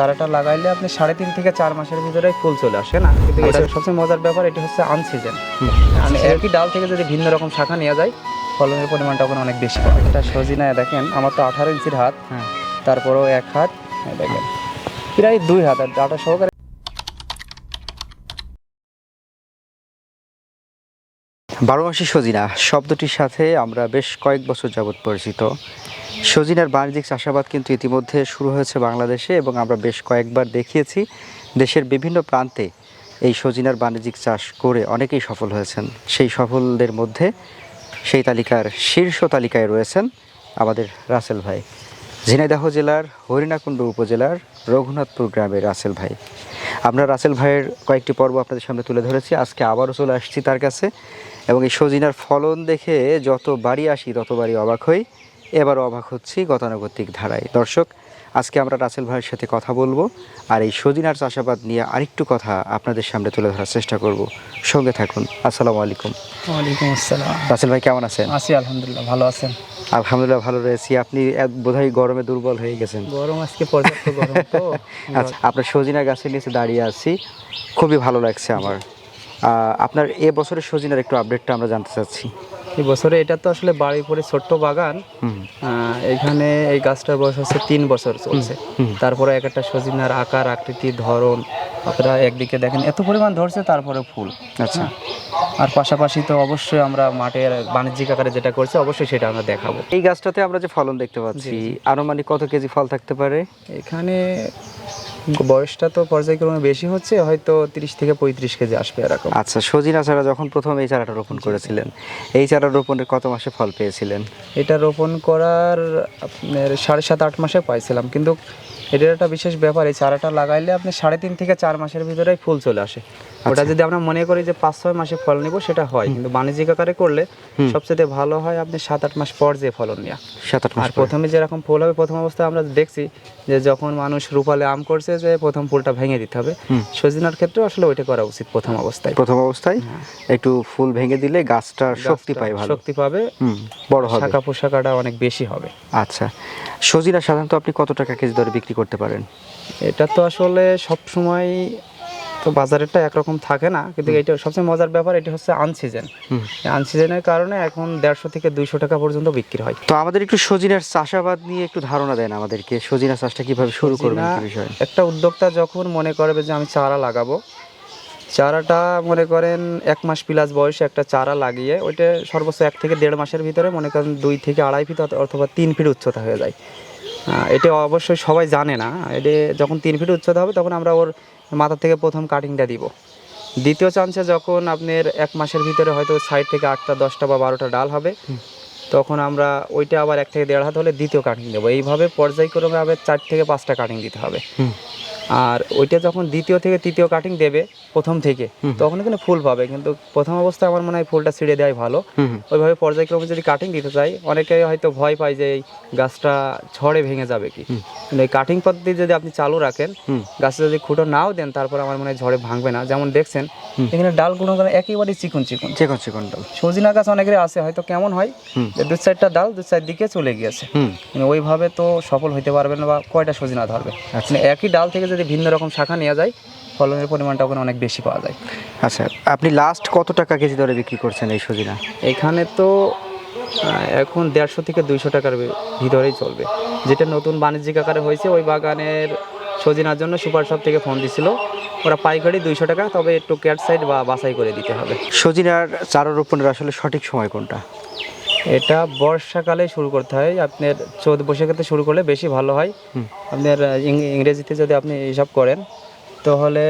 চারাটা লাগাইলে আপনি 3.5 থেকে 4 মাসের ভিতরে ফুল চলে আসে না, কিন্তু এটা সবচেয়ে মজার ব্যাপার, এটা হচ্ছে আনসিজন। মানে একই ডাল থেকে যদি ভিন্ন রকম শাখা নেওয়া যায়, ফলনের পরিমাণটা ওখানে অনেক বেশি পাবে। এটা সজিনায় দেখেন আমার তো 18 ইঞ্চির হাত, তারপরেও 1 হাত, দেখেন প্রায় 2 হাত আর ডাটা সহকারে। বারোমাসি সজিনা শব্দটির সাথে আমরা বেশ কয়েক বছর যাবৎ পরিচিত। সজিনার বাণিজ্যিক চাষাবাদ কিন্তু ইতিমধ্যে শুরু হয়েছে বাংলাদেশে, এবং আমরা বেশ কয়েকবার দেখিয়েছি দেশের বিভিন্ন প্রান্তে এই সজিনার বাণিজ্যিক চাষ করে অনেকেই সফল হয়েছেন। সেই সফলদের মধ্যে সেই তালিকার শীর্ষ তালিকায় রয়েছেন আমাদের রাসেল ভাই, ঝিনাইদহ জেলার হরিণাকুণ্ড উপজেলার রঘুনাথপুর গ্রামের রাসেল ভাই। আমরা রাসেল ভাইয়ের কয়েকটি পর্ব আপনাদের সামনে তুলে ধরেছি, আজকে আবারও চলে আসছি তার কাছে, এবং এই সজিনার ফলন দেখে যতবারই আসি ততবারই অবাক হই। এবারও অবাক হচ্ছি গতানুগতিক ধারায়। দর্শক, আজকে আমরা রাসেল ভাইয়ের সাথে কথা বলবো, আর এই সজিনার চাষাবাদ নিয়ে আরেকটু কথা আপনাদের সামনে তুলে ধরার চেষ্টা করব। সঙ্গে থাকুন। আসসালামু আলাইকুম। ওয়ালাইকুম আসসালাম। রাসেল ভাই কেমন আছেন? আছি আলহামদুলিল্লাহ, ভালো আছেন? আলহামদুলিল্লাহ ভালো রয়েছি। আপনি বোধহয় গরমে দুর্বল হয়ে গেছেন। গরম আজকে পর্যাপ্ত গরম তো। আচ্ছা, আপনার সজিনা গাছের নিচে দাঁড়িয়ে আছি, খুবই ভালো লাগছে আমার। আপনার এ বছরের সজিনার একটু আপডেটটা আমরা জানতে চাচ্ছি। এই বছরে এটা তো আসলে বাড়ির পরে ছোট্ট বাগান, এখানে এই গাছটার বয়স হচ্ছে 3 বছর চলছে। তারপরে এক একটা সজিনার আকার আকৃতি ধরন আপনারা একদিকে দেখেন এত পরিমাণ ধরছে, তারপরে ফুল। আচ্ছা, আর পাশাপাশি তো অবশ্যই আমরা মাঠের বাণিজ্যিক আকারে যেটা করছি অবশ্যই সেটা আমরা দেখাবো। এই গাছটাতে আমরা যে ফলন দেখতে পাচ্ছি, আনুমানিক কত কেজি ফল থাকতে পারে? এখানে বয়সটা তো পর্যায়ক্রমে বেশি হচ্ছে, হয়তো 30 থেকে 35 কেজি আসবে এরকম। আচ্ছা, সজিনা চারা যখন প্রথম এই চারাটা রোপণ করেছিলেন, এই চারা রোপণের কত মাসে ফল পেয়েছিলেন? এটা রোপণ করার আপনার 7.5-8 মাসে পাইছিলাম, কিন্তু এটার একটা বিশেষ ব্যাপার, এই চারাটা লাগাইলে আপনি 3.5 থেকে 4 মাসের ভিতরেই ফুল চলে আসে। ওটা যদি আমরা মনে করি যে 5-6 মাসে ফল নিব, সেটা হয়, কিন্তু বাণিজ্যিক আকারে করলে সবচেয়ে ভালো হয় আপনি 7-8 মাস পর যে ফলন নেওয়া। 7-8 মাস। আর প্রথমে যেরকম ফুল হবে, প্রথম অবস্থায় আমরা দেখছি যে যখন মানুষ রূপালে আম করছে যে প্রথম ফুলটা ভেঙে দিতে হবে, সজিনার ক্ষেত্রে আসলে ওইটা করা উচিত প্রথম অবস্থায়। একটু ফুল ভেঙে দিলে গাছটা শক্তি পায়, ভালো শক্তি পাবে, বড় হবে, শাখা পোশাকাটা অনেক বেশি হবে। আচ্ছা, সজিনা সাধারণত আপনি কত টাকা কেজি দরে বিক্রি করতে পারেন? এটা তো আসলে সব সময় তো বাজারেরটা একরকম থাকে না, কিন্তু এটা সবচেয়ে মজার ব্যাপার, এটা হচ্ছে আনসিজন। আনসিজনের কারণে এখন 150 থেকে 200 টাকা পর্যন্ত বিক্রি হয়। তো আমাদের একটু সজিনার চাষাবাদ নিয়ে একটু ধারণা দেন আমাদেরকে, সজিনা চাষটা কিভাবে শুরু করবেন এই বিষয়ে। একটা উদ্যোক্তা যখন মনে করবে যে আমি চারা লাগাবো, চারাটা মনে করেন 1 মাস প্লাস বয়সে একটা চারা লাগিয়ে ওইটা সর্বোচ্চ 1 থেকে 1.5 মাসের ভিতরে মনে করেন 2 থেকে 2.5 ফিট অথবা 3 ফিট উচ্চতা হয়ে যায়। এটা অবশ্যই সবাই জানে না। এটা যখন 3 ফিট উচ্চতা হবে তখন আমরা ওর মাথা থেকে প্রথম কাটিংটা দিব। দ্বিতীয় চান্সে যখন আপনার 1 মাসের ভিতরে হয়তো সাইড থেকে 8টা 10টা বা 12টা ডাল হবে, তখন আমরা ওইটা আবার 1 থেকে 1.5 হাত হলে দ্বিতীয় কাটিং দেবো। এইভাবে পর্যায়ক্রমে আবার 4 থেকে 5টা কাটিং দিতে হবে। আর ওইটা যখন দ্বিতীয় থেকে তৃতীয় কাটিং দেবে প্রথম থেকে, তখন কিন্তু ফুল পাবে, কিন্তু প্রথম অবস্থায় আমার মনে হয় ফুলটা ছিঁড়ে দেওয়াই ভালো। ওইভাবে পর্যায়ক্রমে যদি কাটিং দিতে চাই, অনেকে হয়তো ভয় পায় যে এই গাছটা ঝড়ে ভেঙে যাবে কি, কিন্তু এই কাটিং পদ্ধতি যদি আপনি চালু রাখেন, গাছে যদি খুঁটো নাও দেন, তারপর আমার মনে হয় ঝড়ে ভাঙবে না। যেমন দেখছেন এখানে ডালগুলো একেবারে চিকন চিকন চিকন ডাল। সজিনা গাছ অনেকের আছে, হয়তো কেমন হয় যে 2-4টা ডাল 2-4 দিকে চলে গিয়েছে, কিন্তু ওইভাবে তো সফল হইতে পারবে না, বা কয়টা সজিনা ধরবে। একই ডাল থেকে যদি ভিন্ন রকম শাখা নেওয়া যায়, ফলনের পরিমাণটা ওখানে অনেক বেশি পাওয়া যায়। আচ্ছা, আপনি লাস্ট কত টাকা কেজি দরে বিক্রি করছেন এই সজিনা? এখানে তো এখন 150 থেকে 200 টাকার ভিতরেই চলবে। যেটা নতুন বাণিজ্যিক আকারে হয়েছে, ওই বাগানের সজিনার জন্য সুপার শপ থেকে ফোন দিছিল, ওরা পাইকারি 200 টাকা, তবে একটু ক্যাট সাইড বা বাছাই করে দিতে হবে। সজিনার চারা রোপণের আসলে সঠিক সময় কোনটা? এটা বর্ষাকালে শুরু করতে হয়। আপনার চৈত বৈশাখেতে শুরু করলে বেশি ভালো হয়। আপনার ইংরেজিতে যদি আপনি হিসাব করেন, তাহলে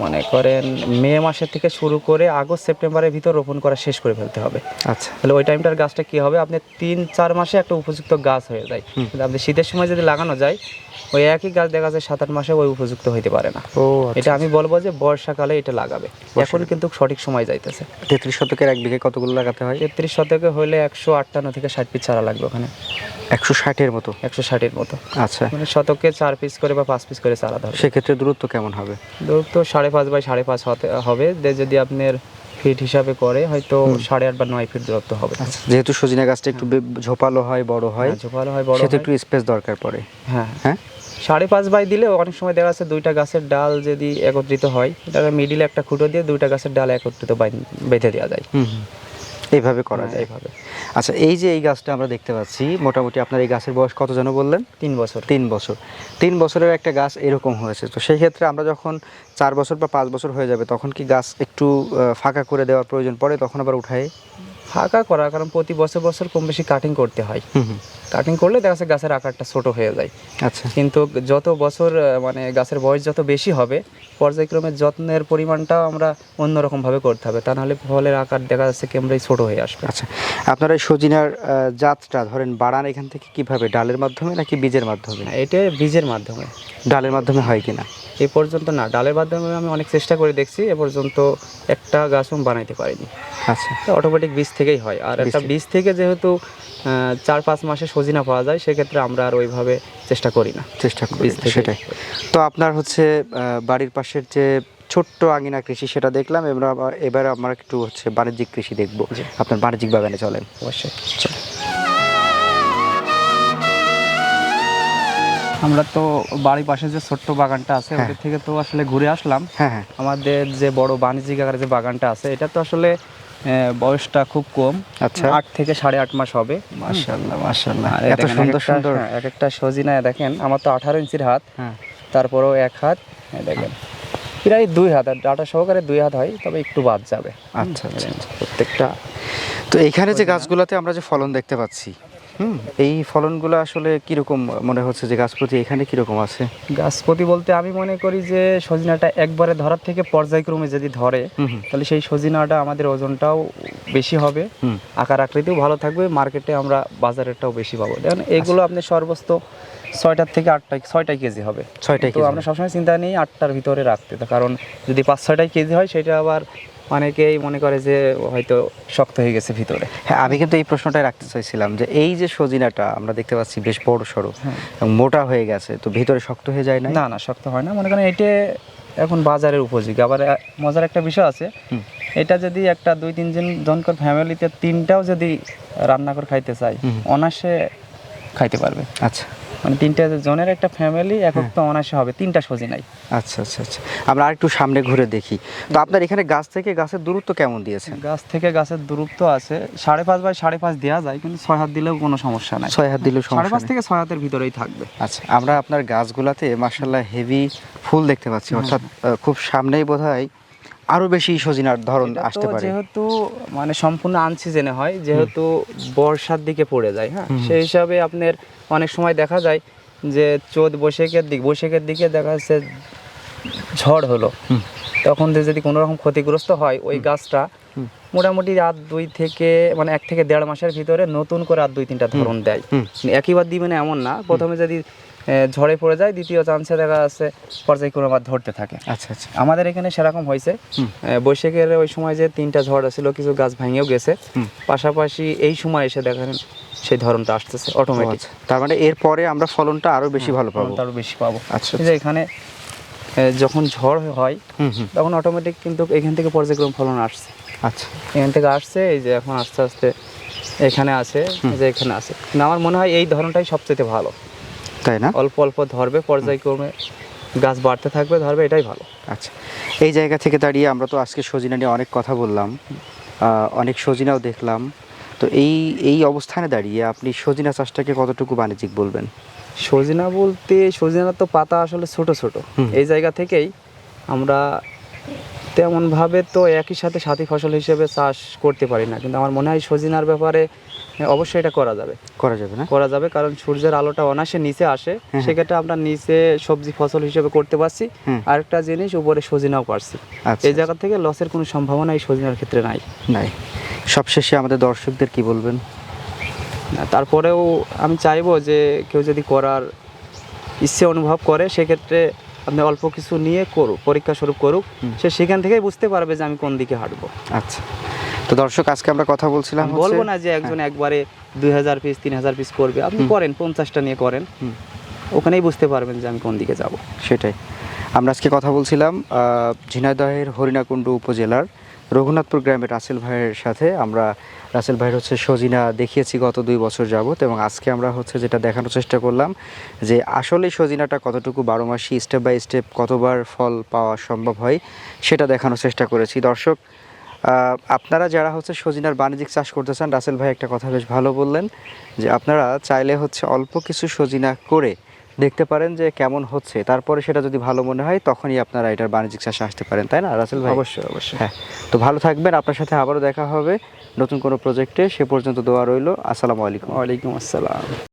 মনে করেন মে মাসের থেকে শুরু করে আগস্ট সেপ্টেম্বরের ভিতর রোপণ করা শেষ করে ফেলতে হবে। আচ্ছা, তাহলে তাহলে ওই টাইমটার গাছটা কী হবে, আপনি 3-4 মাসে একটা উপযুক্ত গাছ হয়ে যায়। কিন্তু আপনি শীতের সময় যদি লাগানো যায়, ওই একই গাছ দেখা যায় 7-8 মাসে ওই উপযুক্ত হইতে পারে না। এটা আমি বলবো যে বর্ষাকালে এটা লাগাবে, এখন কিন্তু সঠিক সময় যাইতেছে। 33 শতকের 1 বিঘে কতগুলো লাগাতে হয়? 33 শতকে হলে 158 থেকে 60 পিস চারা লাগবে ওখানে। 160-এর মতো? 160-এর মতো। আচ্ছা, মানে শতকে 4 পিস করে বা 5 পিস করে চারা ধরবে। সেক্ষেত্রে দূরত্ব কেমন হবে? দূরত্ব 5.5 বাই 5.5 হতে হবে। যদি আপনার ফিট হিসাবে করে হয়তো 8.5 বা 9 ফিট দূরত্ব হবে। যেহেতু সজিনা গাছটা একটু ঝোপালো হয়, বড় হয়, ঝোপালো হয়, বড় সেটা হয়, একটু স্পেস দরকার পড়ে। হ্যাঁ, হ্যাঁ, 5.5 বাই দিলে অনেক সময় দেখা যাচ্ছে দুইটা গাছের ডাল যদি একত্রিত হয়, এটা মিডিলে একটা খুঁটো দিয়ে দুইটা গাছের ডাল একত্রিত বেঁধে দেওয়া যায়। এইভাবে করা যায়। এইভাবে। আচ্ছা, এই যে এই গাছটা আমরা দেখতে পাচ্ছি, মোটামুটি আপনার এই গাছের বয়স কত যেন বললেন? 3 বছর। 3 বছর। 3 বছরের একটা গাছ এরকম হয়েছে, তো সেই ক্ষেত্রে আমরা যখন 4 বছর বা 5 বছর হয়ে যাবে তখন কি গাছ একটু ফাঁকা করে দেওয়ার প্রয়োজন পড়ে, তখন আবার উঠায়? ফাঁকা করা, কারণ প্রতি বছর কম বেশি কাটিং করতে হয়। কাটিং করলে দেখা যাচ্ছে গাছের আকারটা ছোট হয়ে যায়। আচ্ছা। কিন্তু যত বছর মানে গাছের বয়স যত বেশি হবে, পর্যায়ক্রমে যত্নের পরিমাণটাও আমরা অন্যরকমভাবে করতে হবে, তা নাহলে ফলের আকার দেখা যাচ্ছে কেমনই ছোট হয়ে আসবে। আচ্ছা, আপনারা এই সজিনার জাতটা ধরেন বাড়ান এখান থেকে কিভাবে, ডালের মাধ্যমে নাকি বীজের মাধ্যমে? এটা বীজের মাধ্যমে। ডালের মাধ্যমে হয় কিনা? এ পর্যন্ত না, ডালের মাধ্যমে আমি অনেক চেষ্টা করে দেখছি, এ পর্যন্ত একটা গাছও বানাইতে পারিনি। আচ্ছা, অটোমেটিক বীজ থেকেই হয়। আর একটা বীজ থেকে যেহেতু 4-5 মাসে সজিনা পাওয়া যায়, সেক্ষেত্রে আমরা আর ওইভাবে চেষ্টা করি না। চেষ্টা করি সেটাই। তো আপনার হচ্ছে বাড়ির পাশের যে ছোট্ট আঙিনা কৃষি সেটা দেখলাম, এবার আমরা একটু হচ্ছে বাণিজ্যিক কৃষি দেখবো। আপনার বাণিজ্যিক বাগানে চলেন। অবশ্যই। আমরা তো বাড়ির পাশে যে ছোট্ট বাগানটা আছে ওদের থেকে তো আসলে ঘুরে আসলাম। হ্যাঁ। আমাদের যে বড় বাণিজ্যিক আকারে যে বাগানটা আছে, এটা তো আসলে বয়সটা খুব কম। আচ্ছা। 8 থেকে 8.5 মাস হবে। মাশাআল্লাহ মাশাআল্লাহ, আর এত সুন্দর সুন্দর। এক একটা সজিনা দেখেন, আমার তো 18 ইঞ্চির হাত, তারপরেও 1 হাত দেখেন, প্রায় 2 হাত, আর ডাটা সহকারে 2 হাত হয়, তবে একটু বাদ যাবে। আচ্ছা আচ্ছা। প্রত্যেকটা। তো এখানে যে গাছগুলোতে আমরা যে ফলন দেখতে পাচ্ছি, এই ফলনগুলো আসলে কিরকম মনে হচ্ছে যে গাছ প্রতি এখানে কিরকম আছে? গাছ প্রতি বলতে আমি মনে করি যে সজিনাটা একবারে ধরার থেকে পর্যায়ক্রমে যদি ধরে, তাহলে সেই সজিনাটা আমাদের ওজনটাও বেশি হবে, আকার আকৃতিও ভালো থাকবে, মার্কেটে আমরা বাজারেরটাও বেশি পাবো। দেখেন এগুলো আপনি সর্বোচ্চ 6টা থেকে 6টা কেজি হবে। 6টা তো আমরা সবসময় চিন্তা নিই 8টার ভিতরে রাখতে, কারণ যদি 5-6টা কেজি হয় সেটা আবার অনেকেই মনে করে যে হয়তো শক্ত হয়ে গেছে ভিতরে। হ্যাঁ, আমি কিন্তু এই প্রশ্নটাই রাখতে চাইছিলাম যে এই যে সজিনাটা আমরা দেখতে পাচ্ছি বেশ বড় সড়ো এবং মোটা হয়ে গেছে, তো ভিতরে শক্ত হয়ে যায় না? না না, শক্ত হয় না। মনে করেন এটা এখন বাজারের উপযোগী। আবার মজার একটা বিষয় আছে, এটা যদি একটা 2-3 জনকার ফ্যামিলিতে 3টাও যদি রান্না করে খাইতে চাই, অনায়াসে খাইতে পারবে। আচ্ছা, মানে 3টে জনের একটা ফ্যামিলি একক তো অনায়াসে হবে 3টা সজিনাই। আচ্ছা আচ্ছা আচ্ছা। আমরা আরেকটু সামনে ঘুরে দেখি। তো আপনার এখানে গাছ থেকে গাছের দূরত্ব কেমন দিয়েছেন? গাছ থেকে গাছের দূরত্ব আছে 5.5 বাই 5.5 দেওয়া যায়, কিন্তু 6 হাত দিলেও কোনো সমস্যা নাই। 6 হাত দিলেও সমস্যা 5.5 থেকে 6 হাতের ভিতরেই থাকবে। আচ্ছা, আমরা আপনার গাছগুলাতে মাশাআল্লাহ হেভি ফুল দেখতে পাচ্ছি, অর্থাৎ খুব সামনেই বোধহয় আরো বেশি সজিনার ধরন আসতে পারে। যেহেতু মানে সম্পূর্ণ আনসিজনে হয়, যেহেতু বর্ষার দিকে পড়ে যায়, হ্যাঁ, সেই হিসাবে আপনার অনেক সময় দেখা যায় যে বৈশাখের দিকে দেখা যাচ্ছে ঝড় হলো, তখন যদি কোনো রকম ক্ষতিগ্রস্ত হয় ওই গাছটা, মোটামুটি আর 2 থেকে মানে 1 থেকে 1.5 মাসের ভিতরে নতুন করে আর 2-3টা ধরন দেয়। একইবার দিবে না এমন না, প্রথমে যদি ঝড়ে পড়ে যায়, দ্বিতীয় চান্সে দেখা যাচ্ছে পর্যায়ক্রমে আবার ধরতে থাকে। আচ্ছা আচ্ছা। আমাদের এখানে সেরকম হয়েছে, বৈশাখের ওই সময় যে 3টা ঝড় ছিল, কিছু গাছ ভেঙেও গেছে, পাশাপাশি এই সময় এসে দেখেন সেই ধরনটা আসতেছে অটোমেটিক। তার মানে এরপরে আমরা ফলনটা আরো বেশি ভালো পাবো। আরো বেশি পাবো। আচ্ছা, যে এখানে যখন ঝড় হয় তখন অটোমেটিক কিন্তু এখান থেকে পর্যায়ক্রমে ফলন আসছে। আচ্ছা, এখান থেকে আসছে, এই যে এখন আস্তে আস্তে এখানে আছে, যে এখানে আছে। কিন্তু আমার মনে হয় এই ধরনটাই সবচেয়ে ভালো, তাই না? অল্প অল্প ধরবে, পর্যায়ক্রমে গাছ বাড়তে থাকবে, ধরবে, এটাই ভালো। আচ্ছা, এই জায়গা থেকে দাঁড়িয়ে আমরা তো আজকে সজিনা নিয়ে অনেক কথা বললাম, অনেক সজিনাও দেখলাম। তো এই অবস্থানে দাঁড়িয়ে আপনি সজিনা চাষটাকে কতটুকু বাণিজ্যিক বলবেন? সজিনা বলতে সজিনার তো পাতা আসলে ছোট ছোট, এই জায়গা থেকেই আমরা তেমনভাবে তো একই সাথে সাথী ফসল হিসেবে চাষ করতে পারি না, কিন্তু আমার মনে হয় সজিনার ব্যাপারে অবশ্যই এটা করা যাবে। না? করা যাবে, কারণ সূর্যের আলোটা অনায়াসে নিচে আসে, সেক্ষেত্রে আমরা নিচে সবজি ফসল হিসেবে করতে পারছি, আরেকটা জিনিস উপরে সজিনাও পারছি। এই জায়গা থেকে লসের কোনো সম্ভাবনা এই সজিনার ক্ষেত্রে নাই। সবশেষে আমাদের দর্শকদের কি বলবেন? তারপরেও আমি চাইবো যে কেউ যদি করার ইচ্ছে অনুভব করে, সেক্ষেত্রে আপনি অল্প কিছু নিয়ে করুক, পরীক্ষা স্বরূপ করুক, সে সেখান থেকেই বুঝতে পারবে যে আমি কোন দিকে হাঁটবো। আচ্ছা, তো দর্শক আজকে আমরা কথা বলছিলাম, বলবো না যে একজন একবারে 2000 পিস 3000 পিস করবে, আপনি করেন 50টা নিয়ে করেন, ওখানেই বুঝতে পারবেন যে আমি কোন দিকে যাব। সেটাই আমরা আজকে কথা বলছিলাম ঝিনাইদহের হরিণাকুণ্ডু উপজেলার রঘুনাথপুর গ্রামের রাসেল ভাইয়ের সাথে। আমরা রাসেল ভাইয়ের হচ্ছে সজিনা দেখিয়েছি গত 2 বছর যাবত, এবং আজকে আমরা হচ্ছে যেটা দেখানোর চেষ্টা করলাম যে আসলে সজিনাটা কতটুকু 12 মাসই স্টেপ বাই স্টেপ কতবার ফল পাওয়া সম্ভব হয় সেটা দেখানোর চেষ্টা করেছি। দর্শক, আপনারা যারা হচ্ছে সজিনার বাণিজ্যিক চাষ করতে চান, রাসেল ভাই একটা কথা বেশ ভালো বললেন যে আপনারা চাইলে হচ্ছে অল্প কিছু সজিনা করে দেখতে পারেন যে কেমন হচ্ছে, তারপরে সেটা যদি ভালো মনে হয় তখনই আপনারা এটার বাণিজ্যিক চাষে আসতে পারেন, তাই না রাসেল ভাই? অবশ্যই অবশ্যই। হ্যাঁ, তো ভালো থাকবেন, আপনার সাথে আবারও দেখা হবে নতুন কোনো প্রজেক্টে। সে পর্যন্ত দোয়া রইল। আসসালামু আলাইকুম। ওয়ালাইকুম আসসালাম।